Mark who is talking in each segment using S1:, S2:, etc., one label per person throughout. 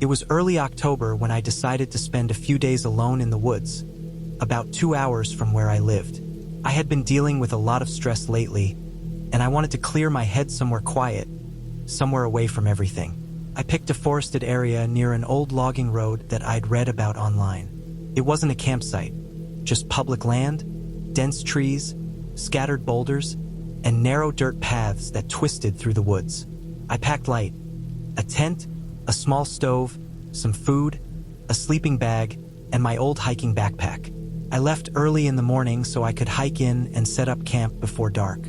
S1: It was early October when I decided to spend a few days alone in the woods, about 2 hours from where I lived. I had been dealing with a lot of stress lately, and I wanted to clear my head somewhere quiet, somewhere away from everything. I picked a forested area near an old logging road that I'd read about online. It wasn't a campsite, just public land, dense trees, scattered boulders, and narrow dirt paths that twisted through the woods. I packed light: a tent, a small stove, some food, a sleeping bag, and my old hiking backpack. I left early in the morning so I could hike in and set up camp before dark.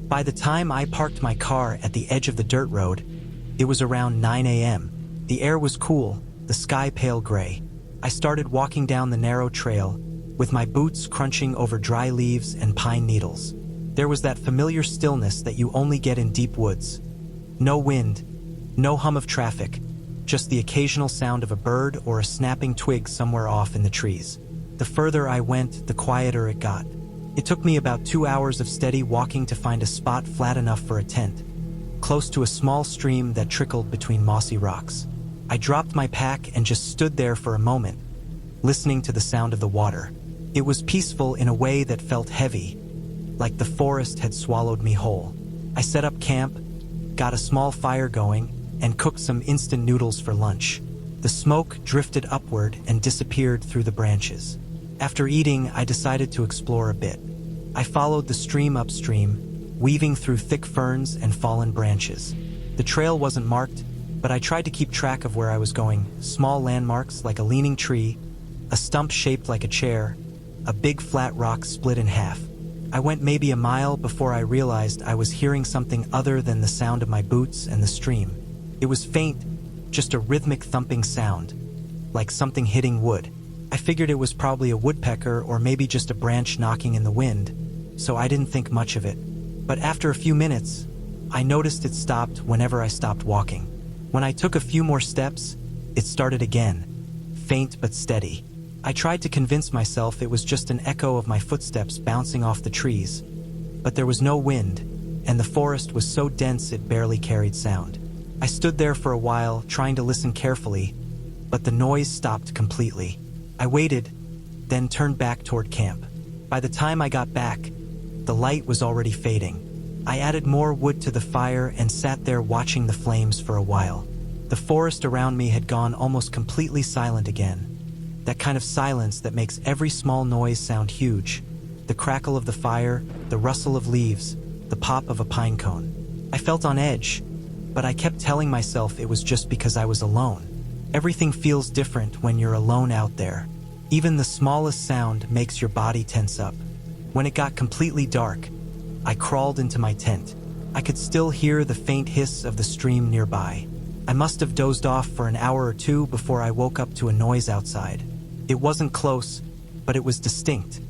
S1: By the time I parked my car at the edge of the dirt road, it was around 9 a.m. The air was cool, the sky pale gray. I started walking down the narrow trail, with my boots crunching over dry leaves and pine needles. There was that familiar stillness that you only get in deep woods. No wind, no hum of traffic, just the occasional sound of a bird or a snapping twig somewhere off in the trees. The further I went, the quieter it got. It took me about 2 hours of steady walking to find a spot flat enough for a tent, close to a small stream that trickled between mossy rocks. I dropped my pack and just stood there for a moment, listening to the sound of the water. It was peaceful in a way that felt heavy, like the forest had swallowed me whole. I set up camp, got a small fire going, and cooked some instant noodles for lunch. The smoke drifted upward and disappeared through the branches. After eating, I decided to explore a bit. I followed the stream upstream, weaving through thick ferns and fallen branches. The trail wasn't marked, but I tried to keep track of where I was going. Small landmarks like a leaning tree, a stump shaped like a chair, a big flat rock split in half. I went maybe a mile before I realized I was hearing something other than the sound of my boots and the stream. It was faint, just a rhythmic thumping sound, like something hitting wood. I figured it was probably a woodpecker or maybe just a branch knocking in the wind, so I didn't think much of it. But after a few minutes, I noticed it stopped whenever I stopped walking. When I took a few more steps, it started again, faint but steady. I tried to convince myself it was just an echo of my footsteps bouncing off the trees, but there was no wind, and the forest was so dense it barely carried sound. I stood there for a while, trying to listen carefully, but the noise stopped completely. I waited, then turned back toward camp. By the time I got back, the light was already fading. I added more wood to the fire and sat there watching the flames for a while. The forest around me had gone almost completely silent again. That kind of silence that makes every small noise sound huge. The crackle of the fire, the rustle of leaves, the pop of a pine cone. I felt on edge, but I kept telling myself it was just because I was alone. Everything feels different when you're alone out there. Even the smallest sound makes your body tense up. When it got completely dark, I crawled into my tent. I could still hear the faint hiss of the stream nearby. I must have dozed off for an hour or two before I woke up to a noise outside. It wasn't close, but it was distinct.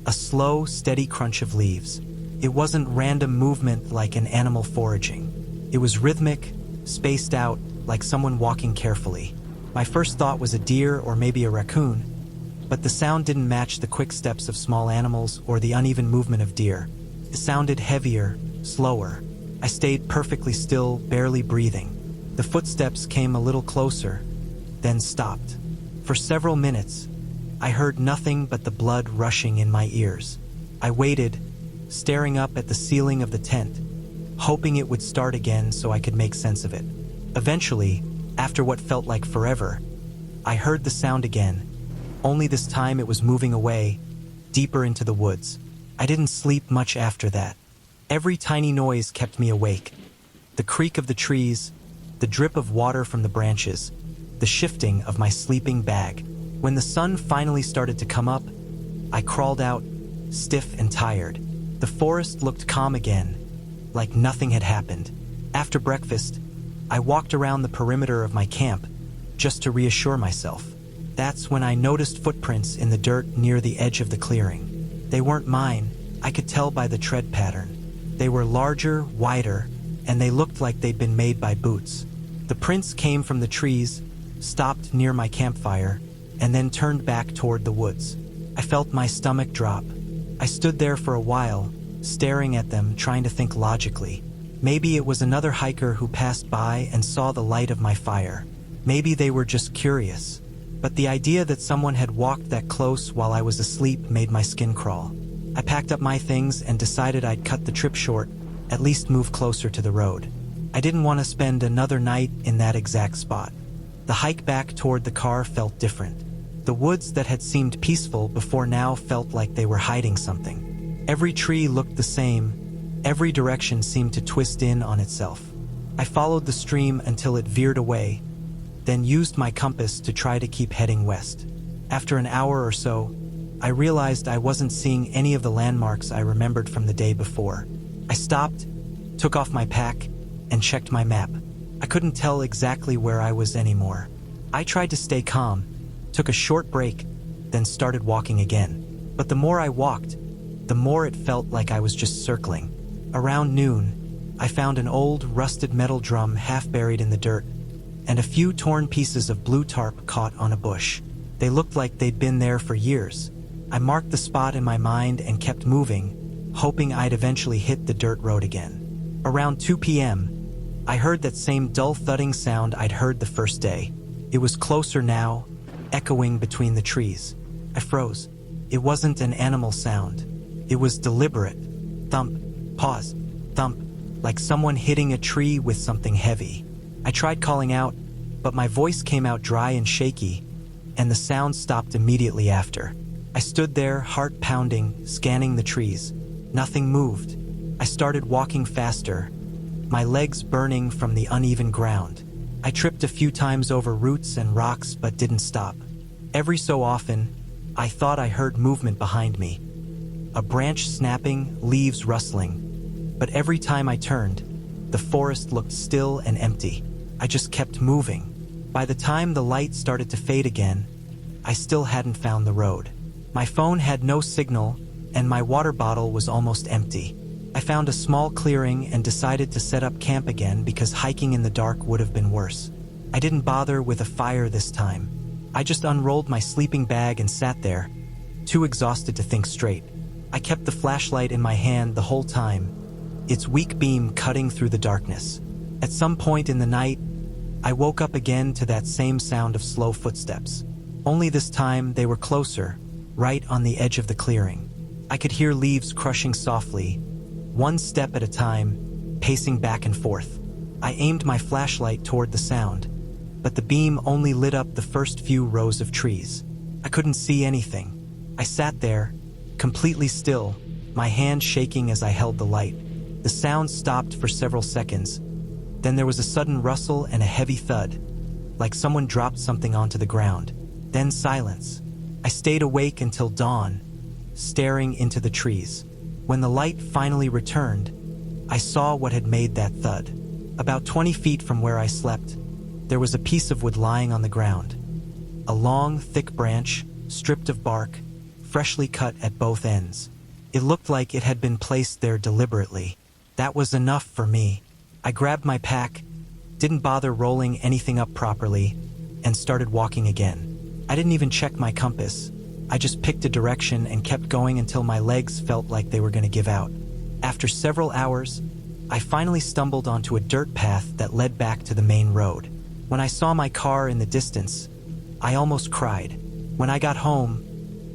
S1: A slow, steady crunch of leaves. It wasn't random movement like an animal foraging. It was rhythmic, spaced out, like someone walking carefully. My first thought was a deer or maybe a raccoon, but the sound didn't match the quick steps of small animals or the uneven movement of deer. It sounded heavier, slower. I stayed perfectly still, barely breathing. The footsteps came a little closer, then stopped. For several minutes, I heard nothing but the blood rushing in my ears. I waited, staring up at the ceiling of the tent, hoping it would start again so I could make sense of it. Eventually, after what felt like forever, I heard the sound again, only this time it was moving away, deeper into the woods. I didn't sleep much after that. Every tiny noise kept me awake. The creak of the trees, the drip of water from the branches, the shifting of my sleeping bag. When the sun finally started to come up, I crawled out, stiff and tired. The forest looked calm again, like nothing had happened. After breakfast, I walked around the perimeter of my camp, just to reassure myself. That's when I noticed footprints in the dirt near the edge of the clearing. They weren't mine, I could tell by the tread pattern. They were larger, wider, and they looked like they'd been made by boots. The prints came from the trees, stopped near my campfire, and then turned back toward the woods. I felt my stomach drop. I stood there for a while, staring at them, trying to think logically. Maybe it was another hiker who passed by and saw the light of my fire. Maybe they were just curious. But the idea that someone had walked that close while I was asleep made my skin crawl. I packed up my things and decided I'd cut the trip short, at least move closer to the road. I didn't want to spend another night in that exact spot. The hike back toward the car felt different. The woods that had seemed peaceful before now felt like they were hiding something. Every tree looked the same. Every direction seemed to twist in on itself. I followed the stream until it veered away, then used my compass to try to keep heading west. After an hour or so, I realized I wasn't seeing any of the landmarks I remembered from the day before. I stopped, took off my pack, and checked my map. I couldn't tell exactly where I was anymore. I tried to stay calm, took a short break, then started walking again. But the more I walked, the more it felt like I was just circling. Around noon, I found an old, rusted metal drum half buried in the dirt, and a few torn pieces of blue tarp caught on a bush. They looked like they'd been there for years. I marked the spot in my mind and kept moving, hoping I'd eventually hit the dirt road again. Around 2 p.m., I heard that same dull thudding sound I'd heard the first day. It was closer now, echoing between the trees. I froze. It wasn't an animal sound. It was deliberate. Thump, pause, thump, like someone hitting a tree with something heavy. I tried calling out, but my voice came out dry and shaky, and the sound stopped immediately after. I stood there, heart pounding, scanning the trees. Nothing moved. I started walking faster, my legs burning from the uneven ground. I tripped a few times over roots and rocks but didn't stop. Every so often, I thought I heard movement behind me. A branch snapping, leaves rustling. But every time I turned, the forest looked still and empty. I just kept moving. By the time the light started to fade again, I still hadn't found the road. My phone had no signal, and my water bottle was almost empty. I found a small clearing and decided to set up camp again because hiking in the dark would have been worse. I didn't bother with a fire this time. I just unrolled my sleeping bag and sat there, too exhausted to think straight. I kept the flashlight in my hand the whole time, its weak beam cutting through the darkness. At some point in the night, I woke up again to that same sound of slow footsteps. Only this time they were closer, right on the edge of the clearing. I could hear leaves crushing softly, one step at a time, pacing back and forth. I aimed my flashlight toward the sound, but the beam only lit up the first few rows of trees. I couldn't see anything. I sat there, completely still, my hand shaking as I held the light. The sound stopped for several seconds. Then there was a sudden rustle and a heavy thud, like someone dropped something onto the ground. Then silence. I stayed awake until dawn, staring into the trees. When the light finally returned, I saw what had made that thud. About 20 feet from where I slept, there was a piece of wood lying on the ground. A long, thick branch, stripped of bark, freshly cut at both ends. It looked like it had been placed there deliberately. That was enough for me. I grabbed my pack, didn't bother rolling anything up properly, and started walking again. I didn't even check my compass. I just picked a direction and kept going until my legs felt like they were going to give out. After several hours, I finally stumbled onto a dirt path that led back to the main road. When I saw my car in the distance, I almost cried. When I got home,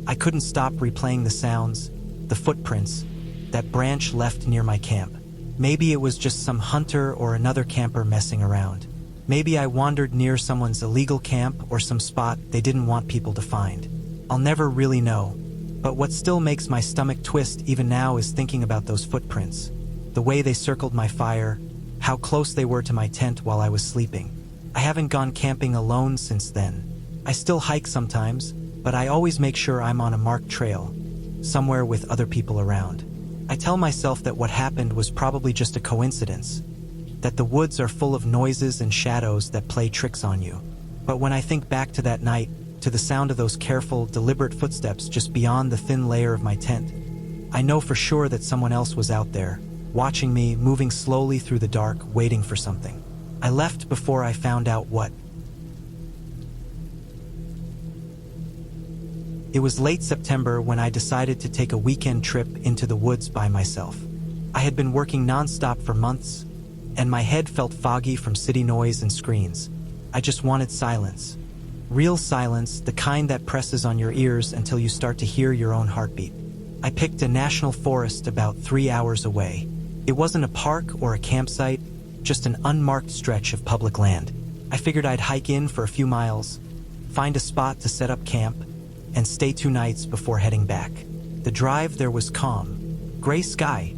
S1: I couldn't stop replaying the sounds, the footprints, that branch left near my camp. Maybe it was just some hunter or another camper messing around. Maybe I wandered near someone's illegal camp or some spot they didn't want people to find. I'll never really know, but what still makes my stomach twist even now is thinking about those footprints. The way they circled my fire, how close they were to my tent while I was sleeping. I haven't gone camping alone since then. I still hike sometimes, but I always make sure I'm on a marked trail, somewhere with other people around. I tell myself that what happened was probably just a coincidence, that the woods are full of noises and shadows that play tricks on you. But when I think back to that night, to the sound of those careful, deliberate footsteps just beyond the thin layer of my tent, I know for sure that someone else was out there, watching me, moving slowly through the dark, waiting for something. I left before I found out what. It was late September when I decided to take a weekend trip into the woods by myself. I had been working nonstop for months, and my head felt foggy from city noise and screens. I just wanted silence. Real silence, the kind that presses on your ears until you start to hear your own heartbeat. I picked a national forest about 3 hours away. It wasn't a park or a campsite, just an unmarked stretch of public land. I figured I'd hike in for a few miles, find a spot to set up camp, and stay 2 nights before heading back. The drive there was calm. Gray sky,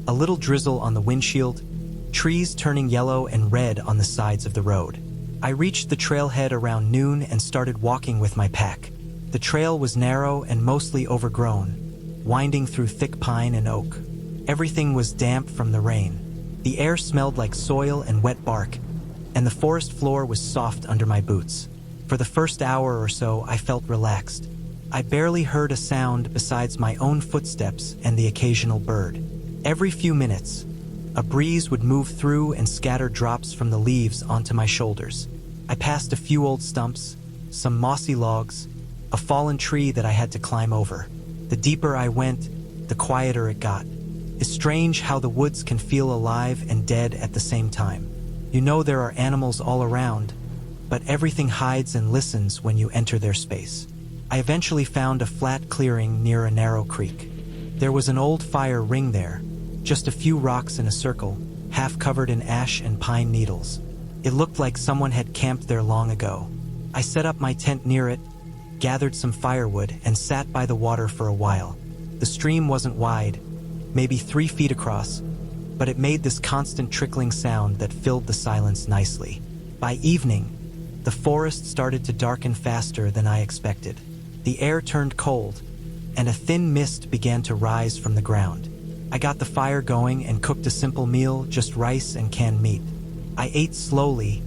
S1: a little drizzle on the windshield, trees turning yellow and red on the sides of the road. I reached the trailhead around noon and started walking with my pack. The trail was narrow and mostly overgrown, winding through thick pine and oak. Everything was damp from the rain. The air smelled like soil and wet bark, and the forest floor was soft under my boots. For the first hour or so, I felt relaxed. I barely heard a sound besides my own footsteps and the occasional bird. Every few minutes, a breeze would move through and scatter drops from the leaves onto my shoulders. I passed a few old stumps, some mossy logs, a fallen tree that I had to climb over. The deeper I went, the quieter it got. It's strange how the woods can feel alive and dead at the same time. You know there are animals all around, but everything hides and listens when you enter their space. I eventually found a flat clearing near a narrow creek. There was an old fire ring there, just a few rocks in a circle, half covered in ash and pine needles. It looked like someone had camped there long ago. I set up my tent near it, gathered some firewood, and sat by the water for a while. The stream wasn't wide, maybe 3 feet across, but it made this constant trickling sound that filled the silence nicely. By evening, the forest started to darken faster than I expected. The air turned cold, and a thin mist began to rise from the ground. I got the fire going and cooked a simple meal, just rice and canned meat. I ate slowly,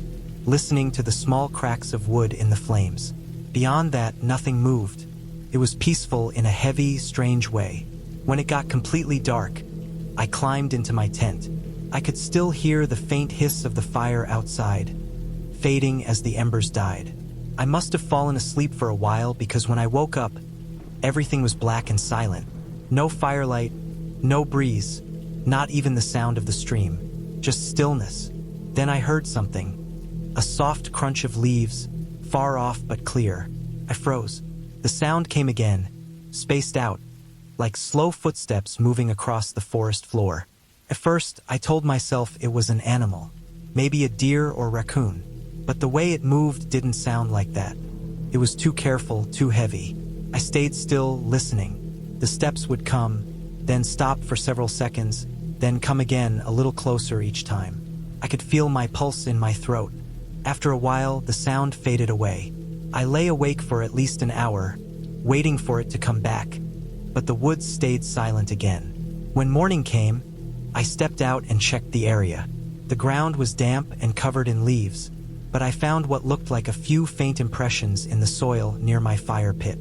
S1: listening to the small cracks of wood in the flames. Beyond that, nothing moved. It was peaceful in a heavy, strange way. When it got completely dark, I climbed into my tent. I could still hear the faint hiss of the fire outside, fading as the embers died. I must have fallen asleep for a while because when I woke up, everything was black and silent. No firelight, no breeze, not even the sound of the stream, just stillness. Then I heard something, a soft crunch of leaves, far off but clear. I froze. The sound came again, spaced out, like slow footsteps moving across the forest floor. At first, I told myself it was an animal, maybe a deer or raccoon. But the way it moved didn't sound like that. It was too careful, too heavy. I stayed still, listening. The steps would come, then stop for several seconds, then come again a little closer each time. I could feel my pulse in my throat. After a while, the sound faded away. I lay awake for at least an hour, waiting for it to come back, but the woods stayed silent again. When morning came, I stepped out and checked the area. The ground was damp and covered in leaves, but I found what looked like a few faint impressions in the soil near my fire pit.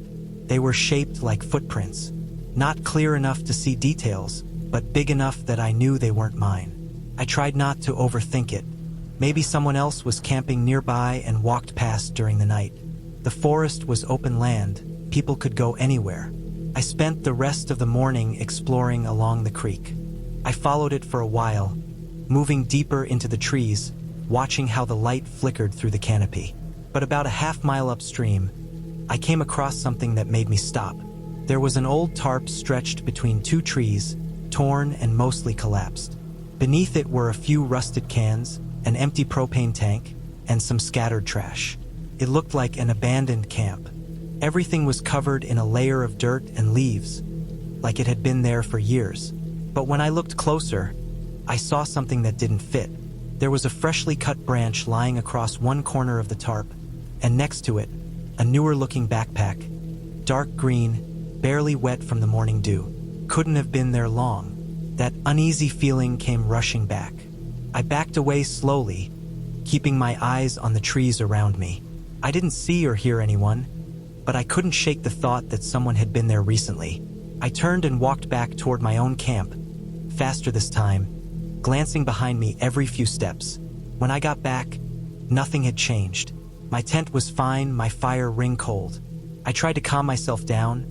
S1: They were shaped like footprints, not clear enough to see details, but big enough that I knew they weren't mine. I tried not to overthink it. Maybe someone else was camping nearby and walked past during the night. The forest was open land, people could go anywhere. I spent the rest of the morning exploring along the creek. I followed it for a while, moving deeper into the trees, watching how the light flickered through the canopy. But about a half-mile upstream, I came across something that made me stop. There was an old tarp stretched between 2 trees, torn and mostly collapsed. Beneath it were a few rusted cans, an empty propane tank, and some scattered trash. It looked like an abandoned camp. Everything was covered in a layer of dirt and leaves, like it had been there for years. But when I looked closer, I saw something that didn't fit. There was a freshly cut branch lying across one corner of the tarp, and next to it, a newer-looking backpack, dark green, barely wet from the morning dew. Couldn't have been there long. That uneasy feeling came rushing back. I backed away slowly, keeping my eyes on the trees around me. I didn't see or hear anyone, but I couldn't shake the thought that someone had been there recently. I turned and walked back toward my own camp, faster this time, glancing behind me every few steps. When I got back, nothing had changed. My tent was fine, my fire ring cold. I tried to calm myself down,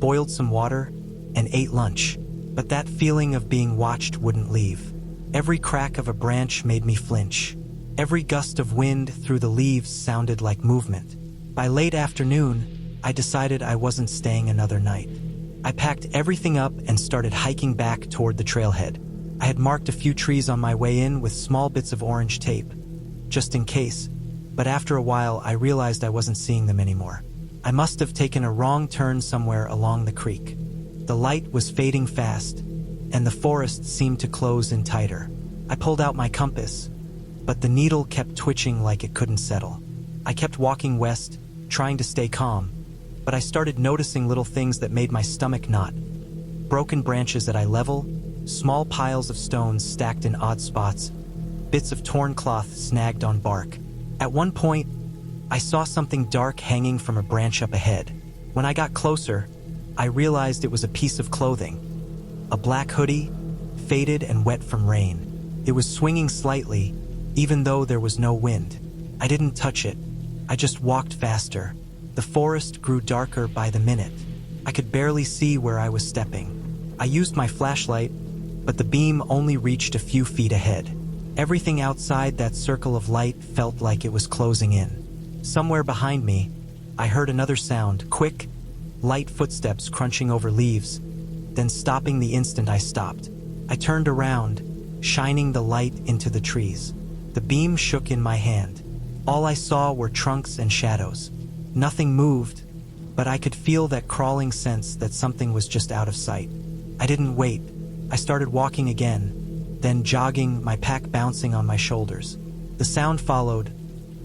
S1: boiled some water, and ate lunch. But that feeling of being watched wouldn't leave. Every crack of a branch made me flinch. Every gust of wind through the leaves sounded like movement. By late afternoon, I decided I wasn't staying another night. I packed everything up and started hiking back toward the trailhead. I had marked a few trees on my way in with small bits of orange tape, just in case, but after a while I realized I wasn't seeing them anymore. I must have taken a wrong turn somewhere along the creek. The light was fading fast, and the forest seemed to close in tighter. I pulled out my compass, but the needle kept twitching like it couldn't settle. I kept walking west, trying to stay calm, but I started noticing little things that made my stomach knot. Broken branches at eye level, small piles of stones stacked in odd spots, bits of torn cloth snagged on bark. At one point, I saw something dark hanging from a branch up ahead. When I got closer, I realized it was a piece of clothing. A black hoodie, faded and wet from rain. It was swinging slightly, even though there was no wind. I didn't touch it. I just walked faster. The forest grew darker by the minute. I could barely see where I was stepping. I used my flashlight, but the beam only reached a few feet ahead. Everything outside that circle of light felt like it was closing in. Somewhere behind me, I heard another sound, quick, light footsteps crunching over leaves, then stopping the instant I stopped. I turned around, shining the light into the trees. The beam shook in my hand. All I saw were trunks and shadows. Nothing moved, but I could feel that crawling sense that something was just out of sight. I didn't wait. I started walking again, then jogging, my pack bouncing on my shoulders. The sound followed,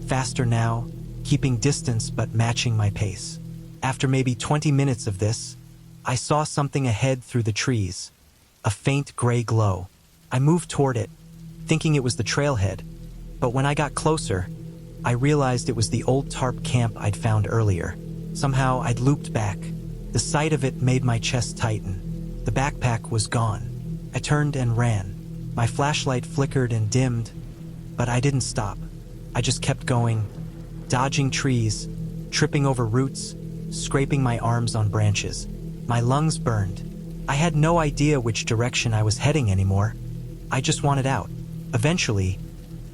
S1: faster now, keeping distance but matching my pace. After maybe 20 minutes of this, I saw something ahead through the trees, a faint gray glow. I moved toward it, thinking it was the trailhead, but when I got closer, I realized it was the old tarp camp I'd found earlier. Somehow I'd looped back. The sight of it made my chest tighten. The backpack was gone. I turned and ran. My flashlight flickered and dimmed, but I didn't stop. I just kept going, dodging trees, tripping over roots, scraping my arms on branches. My lungs burned. I had no idea which direction I was heading anymore. I just wanted out. Eventually,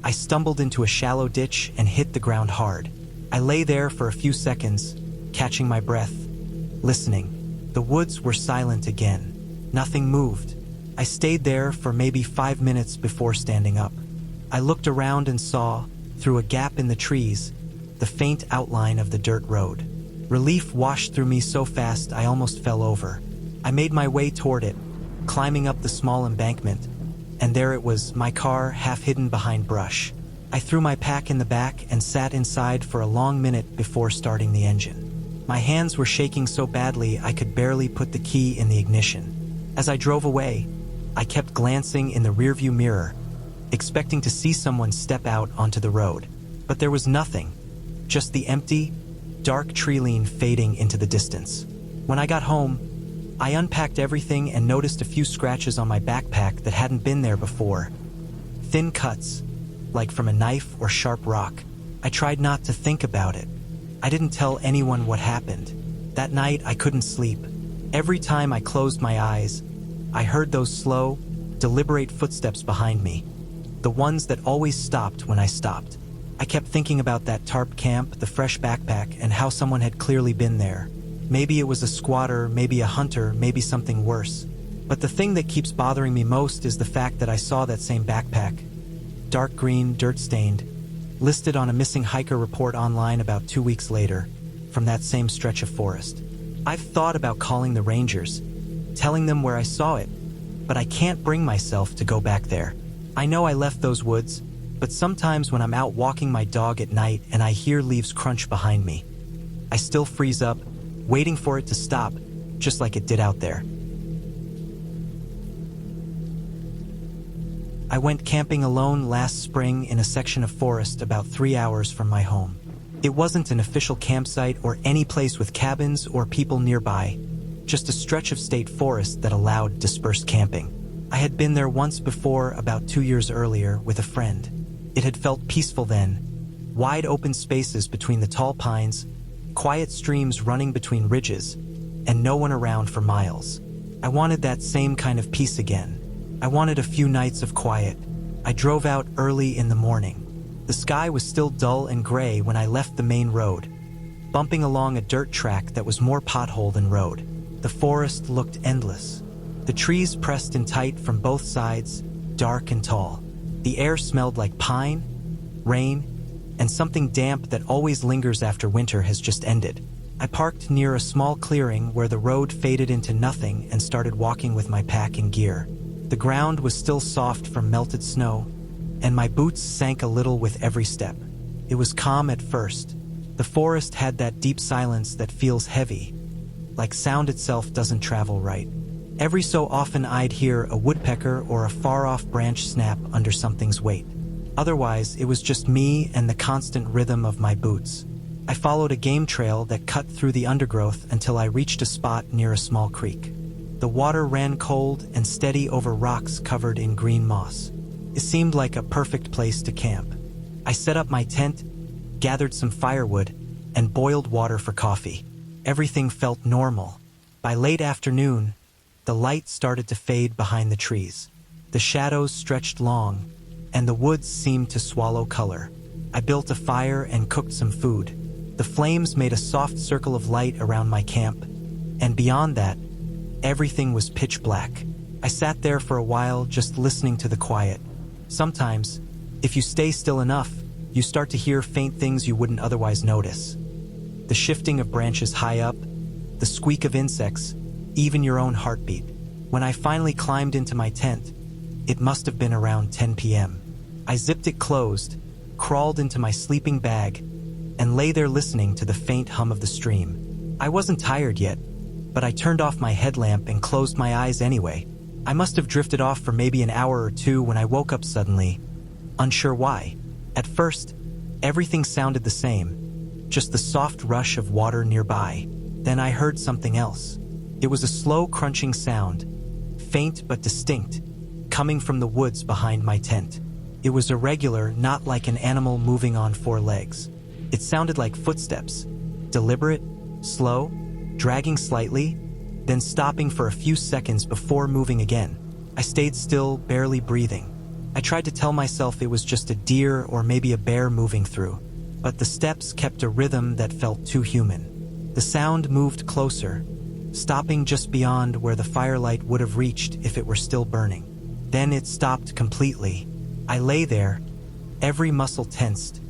S1: I stumbled into a shallow ditch and hit the ground hard. I lay there for a few seconds, catching my breath, listening. The woods were silent again. Nothing moved. I stayed there for maybe 5 minutes before standing up. I looked around and saw, through a gap in the trees, the faint outline of the dirt road. Relief washed through me so fast I almost fell over. I made my way toward it, climbing up the small embankment, and there it was, my car half hidden behind brush. I threw my pack in the back and sat inside for a long minute before starting the engine. My hands were shaking so badly I could barely put the key in the ignition. As I drove away, I kept glancing in the rearview mirror, expecting to see someone step out onto the road. But there was nothing, just the empty, dark tree line fading into the distance. When I got home, I unpacked everything and noticed a few scratches on my backpack that hadn't been there before. Thin cuts, like from a knife or sharp rock. I tried not to think about it. I didn't tell anyone what happened. That night, I couldn't sleep. Every time I closed my eyes, I heard those slow, deliberate footsteps behind me. The ones that always stopped when I stopped. I kept thinking about that tarp camp, the fresh backpack, and how someone had clearly been there. Maybe it was a squatter, maybe a hunter, maybe something worse. But the thing that keeps bothering me most is the fact that I saw that same backpack, dark green, dirt-stained, listed on a missing hiker report online about 2 weeks later, from that same stretch of forest. I've thought about calling the rangers, telling them where I saw it, but I can't bring myself to go back there. I know I left those woods, but sometimes when I'm out walking my dog at night and I hear leaves crunch behind me, I still freeze up, waiting for it to stop, just like it did out there. I went camping alone last spring in a section of forest about 3 hours from my home. It wasn't an official campsite or any place with cabins or people nearby, just a stretch of state forest that allowed dispersed camping. I had been there once before, about 2 years earlier, with a friend. It had felt peaceful then. Wide open spaces between the tall pines, quiet streams running between ridges, and no one around for miles. I wanted that same kind of peace again. I wanted a few nights of quiet. I drove out early in the morning, The sky was still dull and gray when I left the main road, bumping along a dirt track that was more pothole than road. The forest looked endless. The trees pressed in tight from both sides, dark and tall. The air smelled like pine, rain, and something damp that always lingers after winter has just ended. I parked near a small clearing where the road faded into nothing and started walking with my pack and gear. The ground was still soft from melted snow, and my boots sank a little with every step. It was calm at first. The forest had that deep silence that feels heavy, like sound itself doesn't travel right. Every so often I'd hear a woodpecker or a far-off branch snap under something's weight. Otherwise, it was just me and the constant rhythm of my boots. I followed a game trail that cut through the undergrowth until I reached a spot near a small creek. The water ran cold and steady over rocks covered in green moss. It seemed like a perfect place to camp. I set up my tent, gathered some firewood, and boiled water for coffee. Everything felt normal. By late afternoon, the light started to fade behind the trees. The shadows stretched long, and the woods seemed to swallow color. I built a fire and cooked some food. The flames made a soft circle of light around my camp, and beyond that, everything was pitch black. I sat there for a while just listening to the quiet. Sometimes, if you stay still enough, you start to hear faint things you wouldn't otherwise notice. The shifting of branches high up, the squeak of insects, even your own heartbeat. When I finally climbed into my tent, it must have been around 10 p.m. I zipped it closed, crawled into my sleeping bag, and lay there listening to the faint hum of the stream. I wasn't tired yet, but I turned off my headlamp and closed my eyes anyway. I must have drifted off for maybe an hour or two when I woke up suddenly, unsure why. At first, everything sounded the same, just the soft rush of water nearby. Then I heard something else. It was a slow crunching sound, faint but distinct, coming from the woods behind my tent. It was irregular, not like an animal moving on four legs. It sounded like footsteps, deliberate, slow, dragging slightly, then stopping for a few seconds before moving again. I stayed still, barely breathing. I tried to tell myself it was just a deer or maybe a bear moving through, but the steps kept a rhythm that felt too human. The sound moved closer, stopping just beyond where the firelight would have reached if it were still burning. Then it stopped completely. I lay there, every muscle tensed,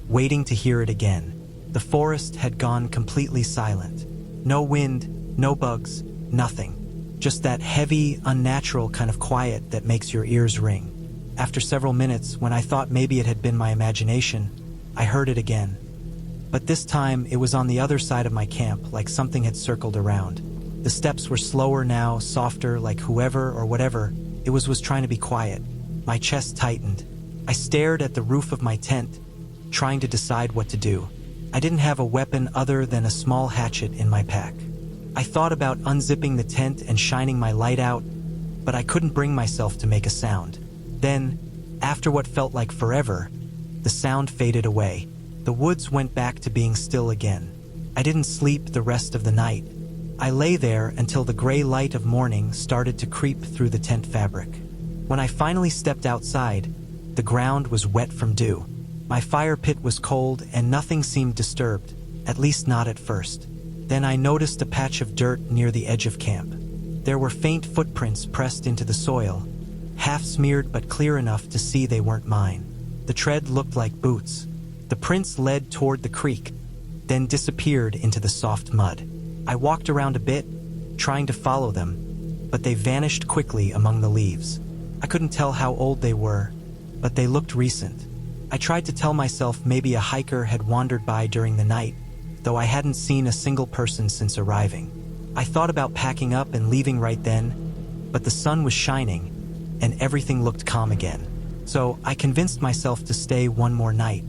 S1: waiting to hear it again. The forest had gone completely silent. No wind, no bugs, nothing. Just that heavy, unnatural kind of quiet that makes your ears ring. After several minutes, when I thought maybe it had been my imagination, I heard it again. But this time, it was on the other side of my camp, like something had circled around. The steps were slower now, softer, like whoever or whatever it was trying to be quiet. My chest tightened. I stared at the roof of my tent, trying to decide what to do. I didn't have a weapon other than a small hatchet in my pack. I thought about unzipping the tent and shining my light out, but I couldn't bring myself to make a sound. Then, after what felt like forever, the sound faded away. The woods went back to being still again. I didn't sleep the rest of the night. I lay there until the gray light of morning started to creep through the tent fabric. When I finally stepped outside, the ground was wet from dew. My fire pit was cold and nothing seemed disturbed, at least not at first. Then I noticed a patch of dirt near the edge of camp. There were faint footprints pressed into the soil, half smeared but clear enough to see they weren't mine. The tread looked like boots. The prints led toward the creek, then disappeared into the soft mud. I walked around a bit, trying to follow them, but they vanished quickly among the leaves. I couldn't tell how old they were, but they looked recent. I tried to tell myself maybe a hiker had wandered by during the night, though I hadn't seen a single person since arriving. I thought about packing up and leaving right then, but the sun was shining, and everything looked calm again. So I convinced myself to stay one more night.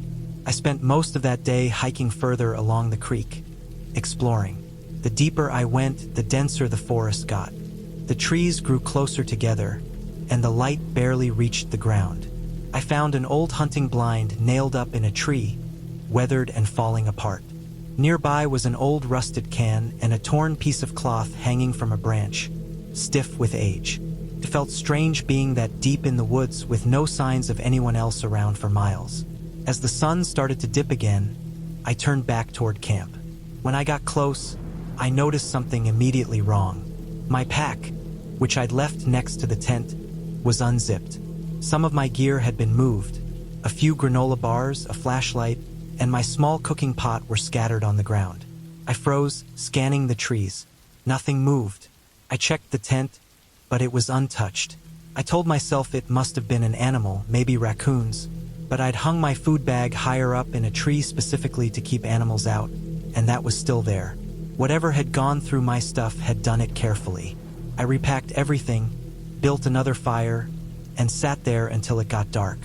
S1: I spent most of that day hiking further along the creek, exploring. The deeper I went, the denser the forest got. The trees grew closer together, and the light barely reached the ground. I found an old hunting blind nailed up in a tree, weathered and falling apart. Nearby was an old rusted can and a torn piece of cloth hanging from a branch, stiff with age. It felt strange being that deep in the woods with no signs of anyone else around for miles. As the sun started to dip again, I turned back toward camp. When I got close, I noticed something immediately wrong. My pack, which I'd left next to the tent, was unzipped. Some of my gear had been moved. A few granola bars, a flashlight, and my small cooking pot were scattered on the ground. I froze, scanning the trees. Nothing moved. I checked the tent, but it was untouched. I told myself it must have been an animal, maybe raccoons, but I'd hung my food bag higher up in a tree specifically to keep animals out, and that was still there. Whatever had gone through my stuff had done it carefully. I repacked everything, built another fire, and sat there until it got dark.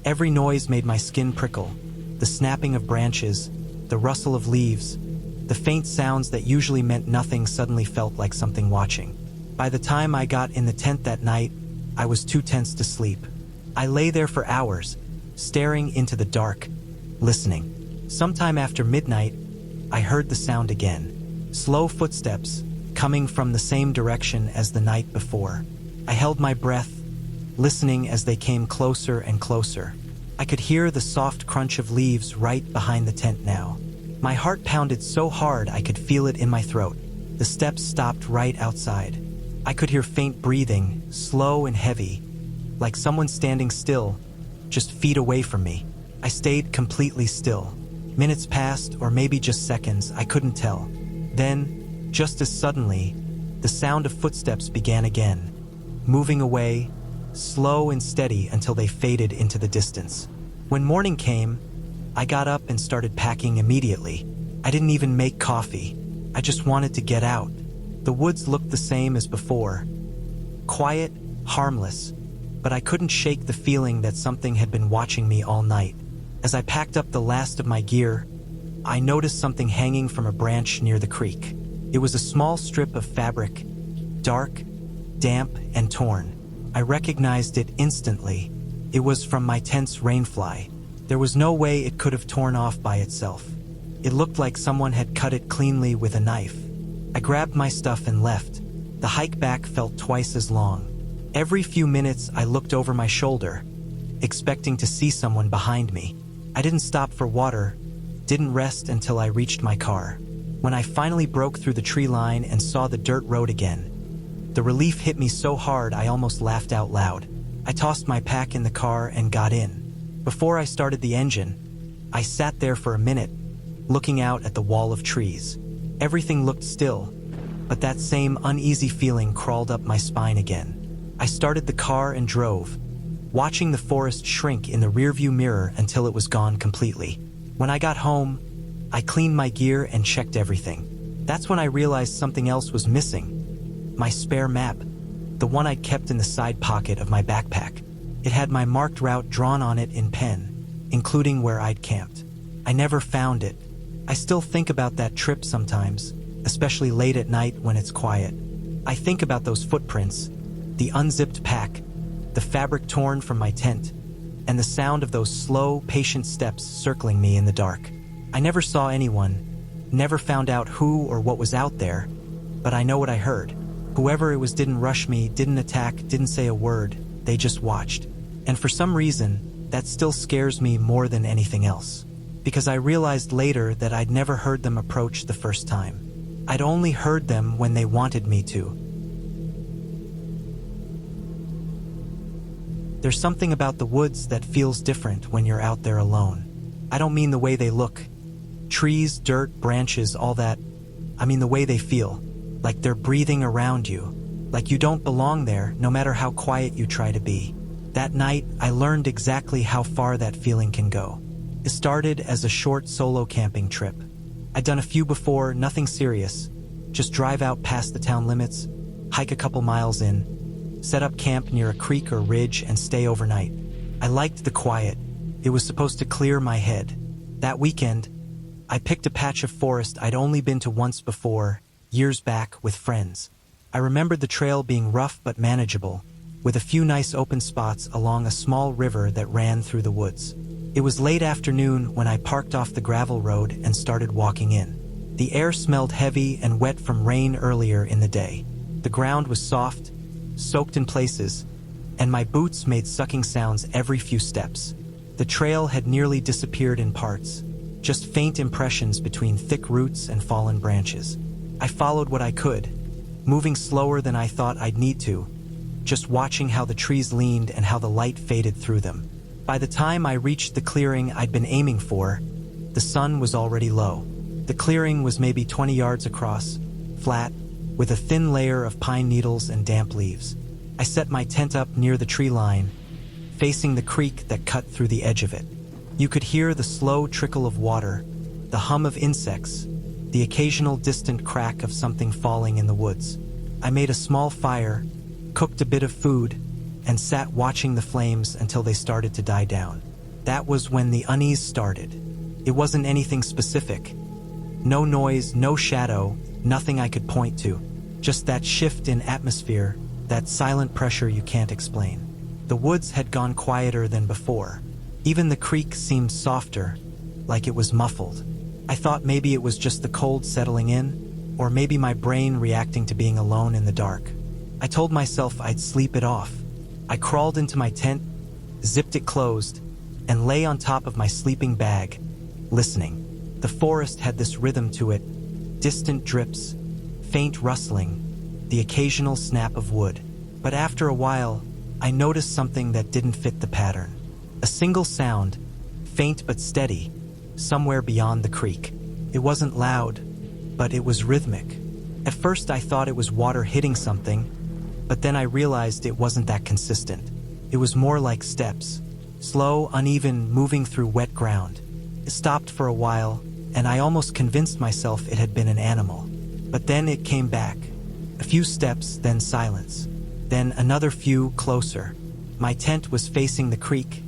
S1: Every noise made my skin prickle. The snapping of branches, the rustle of leaves, the faint sounds that usually meant nothing suddenly felt like something watching. By the time I got in the tent that night, I was too tense to sleep. I lay there for hours, staring into the dark, listening. Sometime after midnight, I heard the sound again. Slow footsteps, coming from the same direction as the night before. I held my breath, listening as they came closer and closer. I could hear the soft crunch of leaves right behind the tent now. My heart pounded so hard I could feel it in my throat. The steps stopped right outside. I could hear faint breathing, slow and heavy, like someone standing still, just feet away from me. I stayed completely still. Minutes passed, or maybe just seconds, I couldn't tell. Then, just as suddenly, the sound of footsteps began again, moving away, slow and steady until they faded into the distance. When morning came, I got up and started packing immediately. I didn't even make coffee. I just wanted to get out. The woods looked the same as before. Quiet, harmless, but I couldn't shake the feeling that something had been watching me all night. As I packed up the last of my gear, I noticed something hanging from a branch near the creek. It was a small strip of fabric, dark, damp, and torn. I recognized it instantly. It was from my tent's rainfly. There was no way it could have torn off by itself. It looked like someone had cut it cleanly with a knife. I grabbed my stuff and left. The hike back felt twice as long. Every few minutes I looked over my shoulder, expecting to see someone behind me. I didn't stop for water, didn't rest until I reached my car. When I finally broke through the tree line and saw the dirt road again, the relief hit me so hard I almost laughed out loud. I tossed my pack in the car and got in. Before I started the engine, I sat there for a minute, looking out at the wall of trees. Everything looked still, but that same uneasy feeling crawled up my spine again. I started the car and drove, watching the forest shrink in the rearview mirror until it was gone completely. When I got home, I cleaned my gear and checked everything. That's when I realized something else was missing. My spare map, the one I'd kept in the side pocket of my backpack. It had my marked route drawn on it in pen, including where I'd camped. I never found it. I still think about that trip sometimes, especially late at night when it's quiet. I think about those footprints, the unzipped pack, the fabric torn from my tent, and the sound of those slow, patient steps circling me in the dark. I never saw anyone, never found out who or what was out there, but I know what I heard. Whoever it was didn't rush me, didn't attack, didn't say a word. They just watched. And for some reason, that still scares me more than anything else. Because I realized later that I'd never heard them approach the first time. I'd only heard them when they wanted me to. There's something about the woods that feels different when you're out there alone. I don't mean the way they look. Trees, dirt, branches, all that. I mean the way they feel. Like they're breathing around you. Like you don't belong there, no matter how quiet you try to be. That night, I learned exactly how far that feeling can go. It started as a short solo camping trip. I'd done a few before, nothing serious. Just drive out past the town limits, hike a couple miles in, set up camp near a creek or ridge and stay overnight. I liked the quiet. It was supposed to clear my head. That weekend, I picked a patch of forest I'd only been to once before, years back, with friends. I remembered the trail being rough but manageable, with a few nice open spots along a small river that ran through the woods. It was late afternoon when I parked off the gravel road and started walking in. The air smelled heavy and wet from rain earlier in the day. The ground was soft, soaked in places, and my boots made sucking sounds every few steps. The trail had nearly disappeared in parts, just faint impressions between thick roots and fallen branches. I followed what I could, moving slower than I thought I'd need to, just watching how the trees leaned and how the light faded through them. By the time I reached the clearing I'd been aiming for, the sun was already low. The clearing was maybe 20 yards across, flat, with a thin layer of pine needles and damp leaves. I set my tent up near the tree line, facing the creek that cut through the edge of it. You could hear the slow trickle of water, the hum of insects, the occasional distant crack of something falling in the woods. I made a small fire, cooked a bit of food, and sat watching the flames until they started to die down. That was when the unease started. It wasn't anything specific. No noise, no shadow, nothing I could point to. Just that shift in atmosphere, that silent pressure you can't explain. The woods had gone quieter than before. Even the creek seemed softer, like it was muffled. I thought maybe it was just the cold settling in, or maybe my brain reacting to being alone in the dark. I told myself I'd sleep it off. I crawled into my tent, zipped it closed, and lay on top of my sleeping bag, listening. The forest had this rhythm to it, distant drips, faint rustling, the occasional snap of wood. But after a while, I noticed something that didn't fit the pattern. A single sound, faint but steady, somewhere beyond the creek. It wasn't loud, but it was rhythmic. At first I thought it was water hitting something, but then I realized it wasn't that consistent. It was more like steps, slow, uneven, moving through wet ground. It stopped for a while, and I almost convinced myself it had been an animal. But then it came back. A few steps, then silence. Then another few, closer. My tent was facing the creek,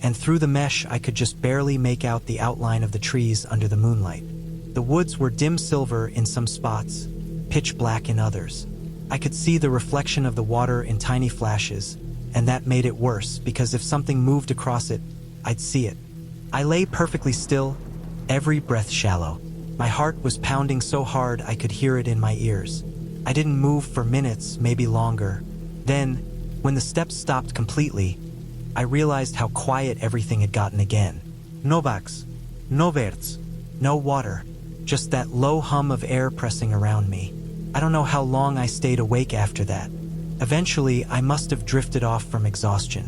S1: and through the mesh I could just barely make out the outline of the trees under the moonlight. The woods were dim silver in some spots, pitch black in others. I could see the reflection of the water in tiny flashes, and that made it worse because if something moved across it, I'd see it. I lay perfectly still, every breath shallow. My heart was pounding so hard I could hear it in my ears. I didn't move for minutes, maybe longer. Then, when the steps stopped completely, I realized how quiet everything had gotten again. No backs, no verts, no water, just that low hum of air pressing around me. I don't know how long I stayed awake after that. Eventually, I must have drifted off from exhaustion.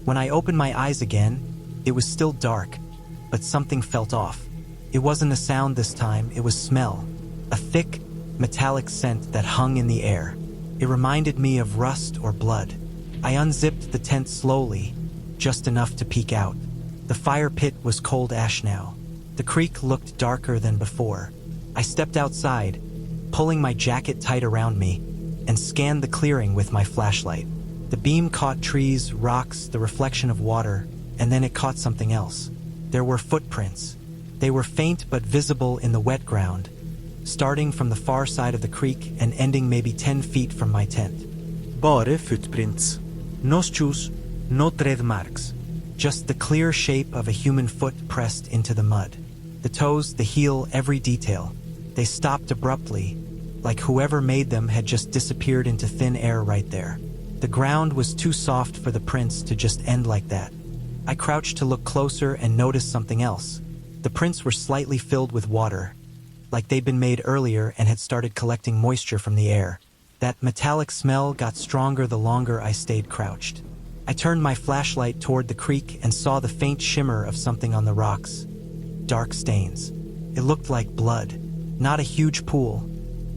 S1: When I opened my eyes again, it was still dark, but something felt off. It wasn't a sound this time, it was smell. A thick, metallic scent that hung in the air. It reminded me of rust or blood. I unzipped the tent slowly, just enough to peek out. The fire pit was cold ash now. The creek looked darker than before. I stepped outside, pulling my jacket tight around me, and scanned the clearing with my flashlight. The beam caught trees, rocks, the reflection of water, and then it caught something else. There were footprints. They were faint but visible in the wet ground, starting from the far side of the creek and ending maybe 10 feet from my tent.
S2: Bare footprints. No shoes, no tread marks.
S1: Just the clear shape of a human foot pressed into the mud. The toes, the heel, every detail. They stopped abruptly, like whoever made them had just disappeared into thin air right there. The ground was too soft for the prints to just end like that. I crouched to look closer and noticed something else. The prints were slightly filled with water, like they'd been made earlier and had started collecting moisture from the air. That metallic smell got stronger the longer I stayed crouched. I turned my flashlight toward the creek and saw the faint shimmer of something on the rocks. Dark stains. It looked like blood. Not a huge pool,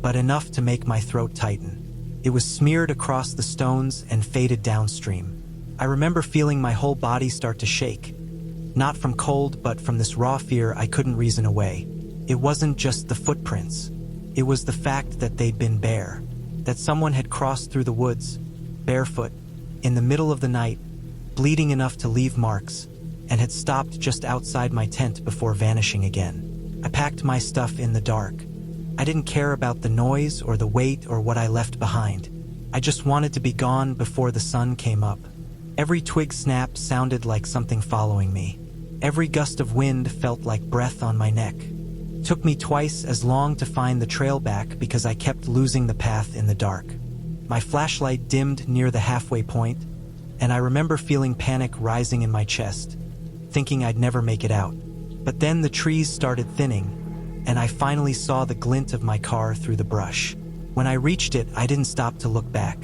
S1: but enough to make my throat tighten. It was smeared across the stones and faded downstream. I remember feeling my whole body start to shake. Not from cold, but from this raw fear I couldn't reason away. It wasn't just the footprints. It was the fact that they'd been bare. That someone had crossed through the woods, barefoot, in the middle of the night, bleeding enough to leave marks, and had stopped just outside my tent before vanishing again. I packed my stuff in the dark. I didn't care about the noise or the weight or what I left behind. I just wanted to be gone before the sun came up. Every twig snap sounded like something following me. Every gust of wind felt like breath on my neck. It took me twice as long to find the trail back because I kept losing the path in the dark. My flashlight dimmed near the halfway point, and I remember feeling panic rising in my chest. thinking I'd never make it out. But then the trees started thinning, and I finally saw the glint of my car through the brush. When I reached it, I didn't stop to look back.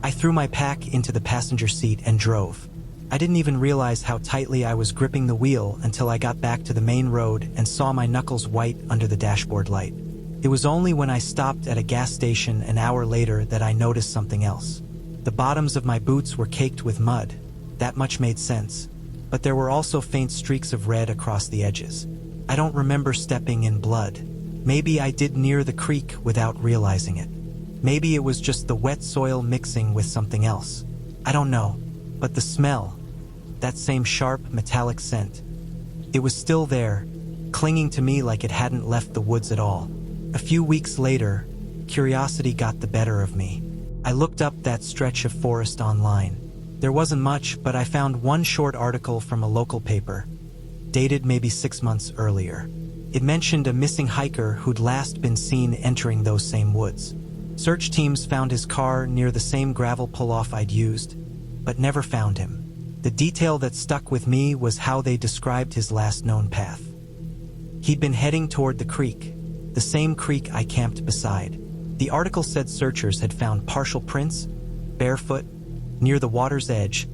S1: I threw my pack into the passenger seat and drove. I didn't even realize how tightly I was gripping the wheel until I got back to the main road and saw my knuckles white under the dashboard light. It was only when I stopped at a gas station an hour later that I noticed something else. The bottoms of my boots were caked with mud. That much made sense. But there were also faint streaks of red across the edges. I don't remember stepping in blood. Maybe I did near the creek without realizing it. Maybe it was just the wet soil mixing with something else. I don't know. But the smell, that same sharp, metallic scent, it was still there, clinging to me like it hadn't left the woods at all. A few weeks later, curiosity got the better of me. I looked up that stretch of forest online. There wasn't much, but I found one short article from a local paper, dated maybe 6 months earlier. It mentioned a missing hiker who'd last been seen entering those same woods. Search teams found his car near the same gravel pull-off I'd used, but never found him. The detail that stuck with me was how they described his last known path. He'd been heading toward the creek, the same creek I camped beside. The article said searchers had found partial prints, barefoot, near the water's edge,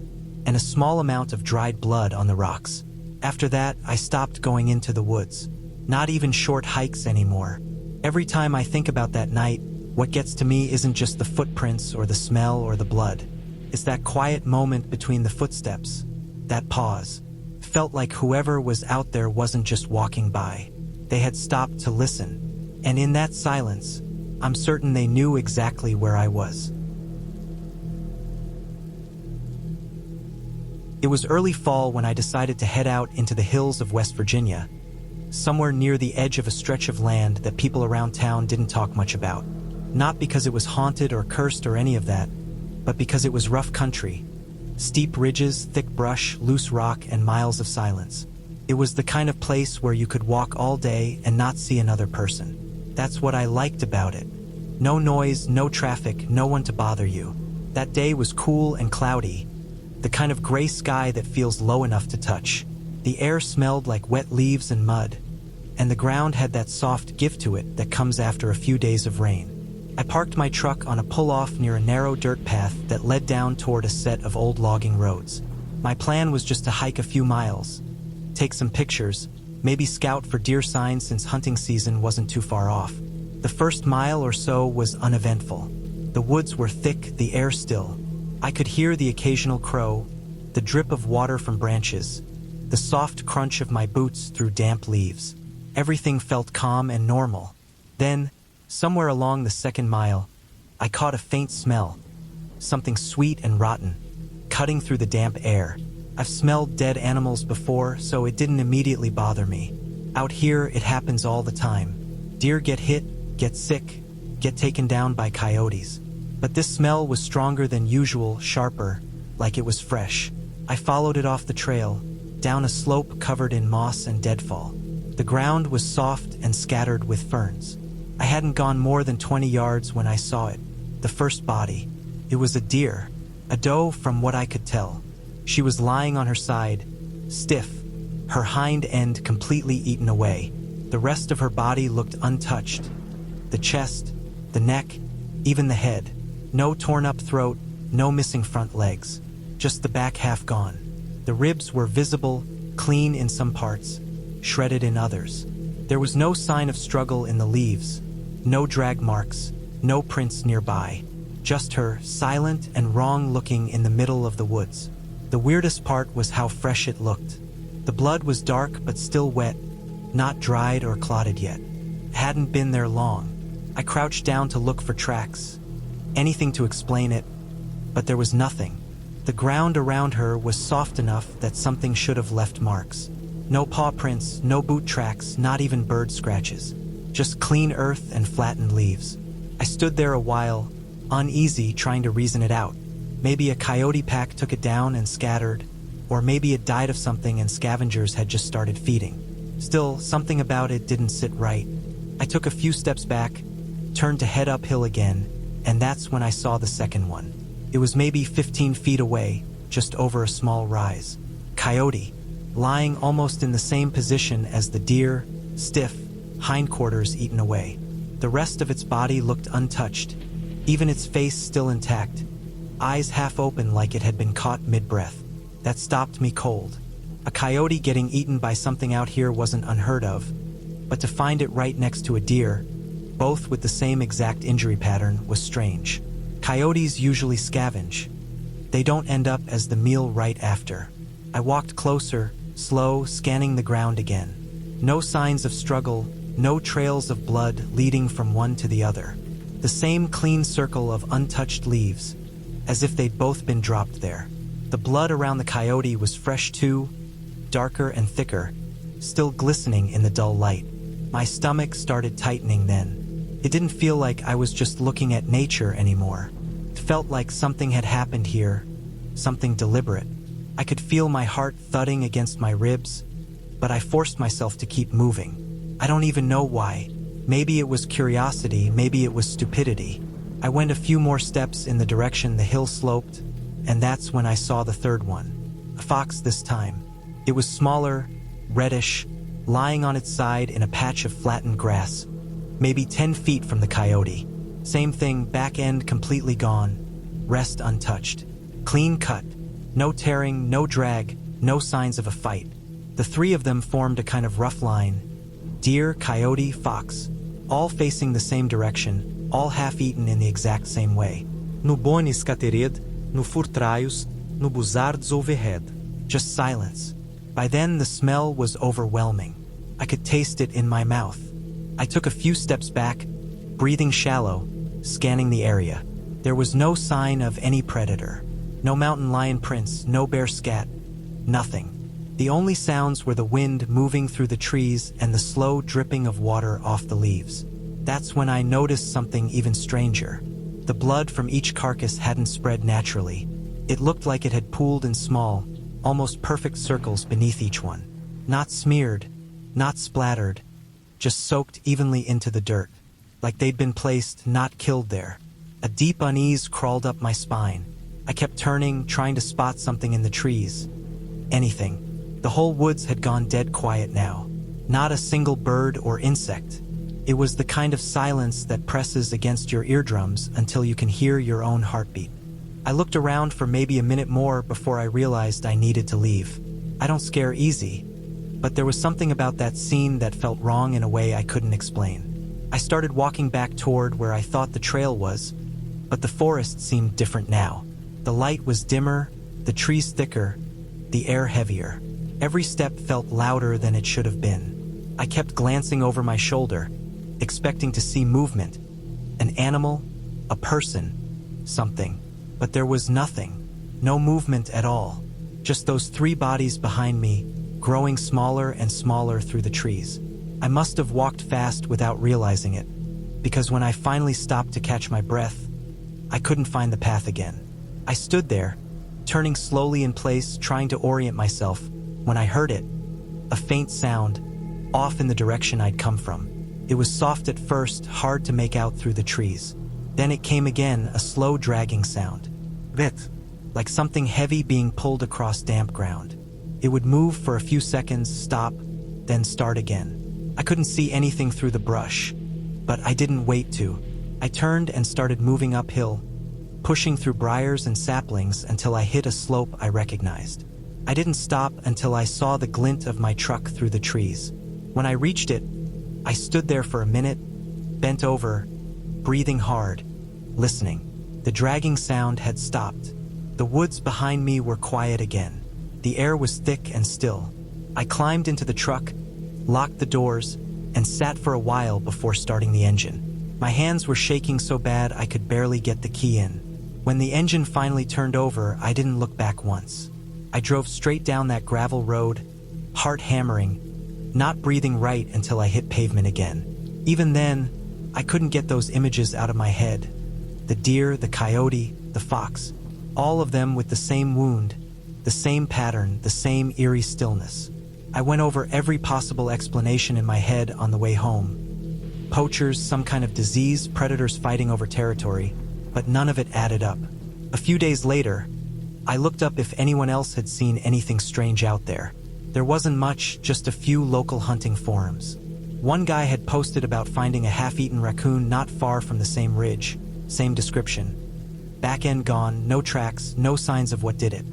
S1: and a small amount of dried blood on the rocks. After that, I stopped going into the woods. Not even short hikes anymore. Every time I think about that night, what gets to me isn't just the footprints or the smell or the blood. It's that quiet moment between the footsteps, that pause. Felt like whoever was out there wasn't just walking by. They had stopped to listen. And in that silence, I'm certain they knew exactly where I was. It was early fall when I decided to head out into the hills of West Virginia, somewhere near the edge of a stretch of land that people around town didn't talk much about. Not because it was haunted or cursed or any of that, but because it was rough country. Steep ridges, thick brush, loose rock, and miles of silence. It was the kind of place where you could walk all day and not see another person. That's what I liked about it. No noise, no traffic, no one to bother you. That day was cool and cloudy, the kind of gray sky that feels low enough to touch. The air smelled like wet leaves and mud, and the ground had that soft give to it that comes after a few days of rain. I parked my truck on a pull-off near a narrow dirt path that led down toward a set of old logging roads. My plan was just to hike a few miles, take some pictures, maybe scout for deer signs since hunting season wasn't too far off. The first mile or so was uneventful. The woods were thick, the air still. I could hear the occasional crow, the drip of water from branches, the soft crunch of my boots through damp leaves. Everything felt calm and normal. Then, somewhere along the second mile, I caught a faint smell, something sweet and rotten, cutting through the damp air. I've smelled dead animals before, so it didn't immediately bother me. Out here, it happens all the time. Deer get hit, get sick, get taken down by coyotes. But this smell was stronger than usual, sharper, like it was fresh. I followed it off the trail, down a slope covered in moss and deadfall. The ground was soft and scattered with ferns. I hadn't gone more than 20 yards when I saw it, the first body. It was a deer, a doe from what I could tell. She was lying on her side, stiff, her hind end completely eaten away. The rest of her body looked untouched. The chest, the neck, even the head. No torn-up throat, no missing front legs. Just the back half gone. The ribs were visible, clean in some parts, shredded in others. There was no sign of struggle in the leaves, no drag marks, no prints nearby. Just her, silent and wrong-looking in the middle of the woods. The weirdest part was how fresh it looked. The blood was dark but still wet, not dried or clotted yet. Hadn't been there long. I crouched down to look for tracks, anything to explain it, but there was nothing. The ground around her was soft enough that something should have left marks. No paw prints, no boot tracks, not even bird scratches. Just clean earth and flattened leaves. I stood there a while, uneasy, trying to reason it out. Maybe a coyote pack took it down and scattered, or maybe it died of something and scavengers had just started feeding. Still, something about it didn't sit right. I took a few steps back, turned to head uphill again, and that's when I saw the second one. It was maybe 15 feet away, just over a small rise. Coyote. lying almost in the same position as the deer, stiff, hindquarters eaten away. The rest of its body looked untouched, even its face still intact, eyes half open like it had been caught mid-breath. That stopped me cold. A coyote getting eaten by something out here wasn't unheard of, but to find it right next to a deer, both with the same exact injury pattern, was strange. Coyotes usually scavenge. They don't end up as the meal right after. I walked closer, slow, scanning the ground again. No signs of struggle, no trails of blood leading from one to the other. The same clean circle of untouched leaves, as if they'd both been dropped there. The blood around the coyote was fresh too, darker and thicker, still glistening in the dull light. My stomach started tightening then. It didn't feel like I was just looking at nature anymore. It felt like something had happened here, something deliberate. I could feel my heart thudding against my ribs, but I forced myself to keep moving. I don't even know why. Maybe it was curiosity, maybe it was stupidity. I went a few more steps in the direction the hill sloped, and that's when I saw the third one. A fox this time. It was smaller, reddish, lying on its side in a patch of flattened grass, maybe 10 feet from the coyote. Same thing, back end completely gone, rest untouched. Clean cut, no tearing, no drag, no signs of a fight. The three of them formed a kind of rough line. Deer, coyote, fox, all facing the same direction, all half-eaten in the exact same way.
S2: No bone scatered, no furtraios, no buzzards overhead.
S1: Just silence. By then the smell was overwhelming. I could taste it in my mouth. I took a few steps back, breathing shallow, scanning the area. There was no sign of any predator. No mountain lion prints, no bear scat, nothing. The only sounds were the wind moving through the trees and the slow dripping of water off the leaves. That's when I noticed something even stranger. The blood from each carcass hadn't spread naturally. It looked like it had pooled in small, almost perfect circles beneath each one. Not smeared, not splattered, just soaked evenly into the dirt, like they'd been placed, not killed there. A deep unease crawled up my spine. I kept turning, trying to spot something in the trees. Anything. The whole woods had gone dead quiet now. Not a single bird or insect. It was the kind of silence that presses against your eardrums until you can hear your own heartbeat. I looked around for maybe a minute more before I realized I needed to leave. I don't scare easy, but there was something about that scene that felt wrong in a way I couldn't explain. I started walking back toward where I thought the trail was, but the forest seemed different now. The light was dimmer, the trees thicker, the air heavier. Every step felt louder than it should have been. I kept glancing over my shoulder, expecting to see movement. An animal, a person, something. But there was nothing. No movement at all. Just those three bodies behind me, growing smaller and smaller through the trees. I must have walked fast without realizing it, because when I finally stopped to catch my breath, I couldn't find the path again. I stood there, turning slowly in place, trying to orient myself, when I heard it, a faint sound, off in the direction I'd come from. It was soft at first, hard to make out through the trees. Then it came again, a slow dragging sound.
S2: Wet.
S1: Like something heavy being pulled across damp ground. It would move for a few seconds, stop, then start again. I couldn't see anything through the brush, but I didn't wait to. I turned and started moving uphill, pushing through briars and saplings until I hit a slope I recognized. I didn't stop until I saw the glint of my truck through the trees. When I reached it, I stood there for a minute, bent over, breathing hard, listening. The dragging sound had stopped. The woods behind me were quiet again. The air was thick and still. I climbed into the truck, locked the doors, and sat for a while before starting the engine. My hands were shaking so bad I could barely get the key in. When the engine finally turned over, I didn't look back once. I drove straight down that gravel road, heart hammering, not breathing right until I hit pavement again. Even then, I couldn't get those images out of my head. The deer, the coyote, the fox, all of them with the same wound, the same pattern, the same eerie stillness. I went over every possible explanation in my head on the way home. Poachers, some kind of disease, predators fighting over territory, but none of it added up. A few days later, I looked up if anyone else had seen anything strange out there. There wasn't much, just a few local hunting forums. One guy had posted about finding a half-eaten raccoon not far from the same ridge, same description. Back end gone, no tracks, no signs of what did it.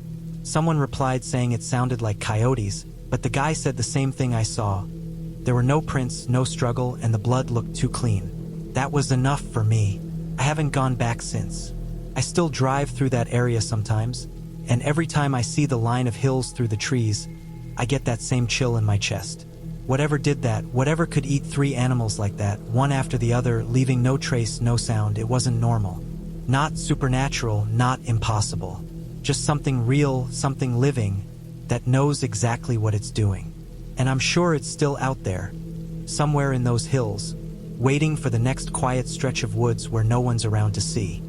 S1: Someone replied saying it sounded like coyotes, but the guy said the same thing I saw. There were no prints, no struggle, and the blood looked too clean. That was enough for me. I haven't gone back since. I still drive through that area sometimes, and every time I see the line of hills through the trees, I get that same chill in my chest. Whatever did that, whatever could eat 3 animals like that, one after the other, leaving no trace, no sound, it wasn't normal. Not supernatural, not impossible. Just something real, something living, that knows exactly what it's doing. And I'm sure it's still out there, somewhere in those hills, waiting for the next quiet stretch of woods where no one's around to see.